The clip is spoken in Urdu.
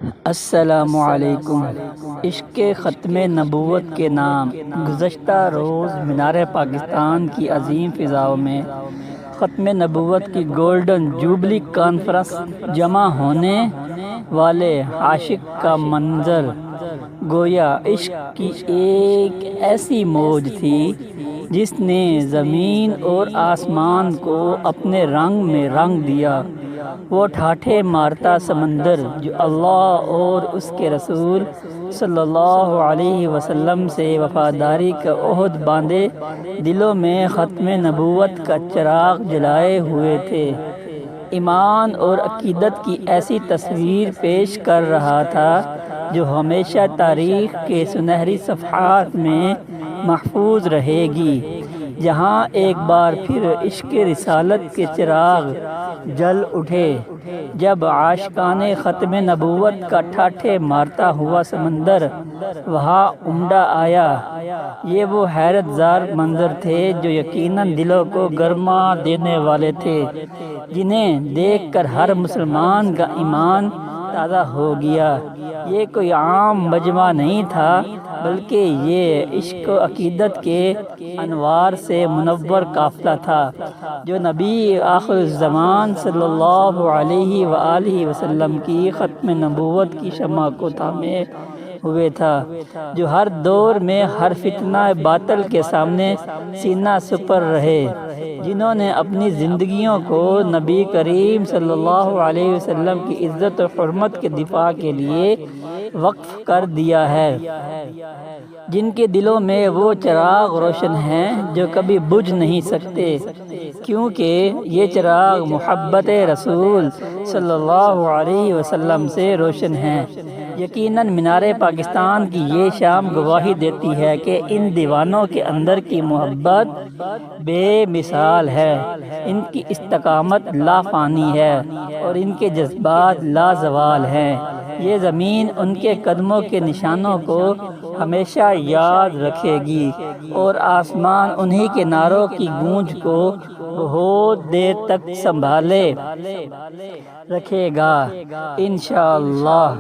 السلام علیکم۔ عشق ختم نبوت کے نام گزشتہ روز مینار پاکستان کی عظیم فضاؤں میں ختم نبوت کی گولڈن جوبلی کانفرنس جمع ہونے والے عاشق کا منظر گویا عشق کی ایک ایسی موج تھی جس نے زمین اور آسمان کو اپنے رنگ میں رنگ دیا۔ وہ ٹھاٹھے مارتا سمندر جو اللہ اور اس کے رسول صلی اللہ علیہ وسلم سے وفاداری کا عہد باندھے دلوں میں ختم نبوت کا چراغ جلائے ہوئے تھے، ایمان اور عقیدت کی ایسی تصویر پیش کر رہا تھا جو ہمیشہ تاریخ کے سنہری صفحات میں محفوظ رہے گی، جہاں ایک بار پھر عشق رسالت کے چراغ جل اٹھے۔ جب عاشقان ختم نبوت کا ٹھاٹھے مارتا ہوا سمندر وہاں امڈ آیا، یہ وہ حیرت زار منظر تھے جو یقیناً دلوں کو گرما دینے والے تھے، جنہیں دیکھ کر ہر مسلمان کا ایمان تازہ ہو گیا۔ یہ کوئی عام مجمع نہیں تھا، بلکہ یہ عشق و عقیدت کے انوار سے منور قافلہ تھا جو نبی آخر الزمان صلی اللہ علیہ وآلہ وسلم کی ختم نبوت کی شمع کو تھامے ہوئے تھا، جو ہر دور میں ہر فتنہ باطل کے سامنے سینہ سپر رہے، جنہوں نے اپنی زندگیوں کو نبی کریم صلی اللہ علیہ وسلم کی عزت و حرمت کے دفاع کے لیے وقف کر دیا ہے، جن کے دلوں میں وہ چراغ روشن ہیں جو کبھی بجھ نہیں سکتے، کیونکہ یہ چراغ محبت رسول صلی اللہ علیہ وسلم سے روشن ہیں۔ یقیناً مینار پاکستان کی یہ شام گواہی دیتی ہے کہ ان دیوانوں کے اندر کی محبت بے مثال ہے، ان کی استقامت لا فانی ہے اور ان کے جذبات لا زوال ہیں۔ یہ زمین ان کے قدموں کے نشانوں کو ہمیشہ یاد رکھے گی اور آسمان انہی کے نعروں کی گونج کو بہت دیر تک سنبھالے رکھے گا انشاءاللہ۔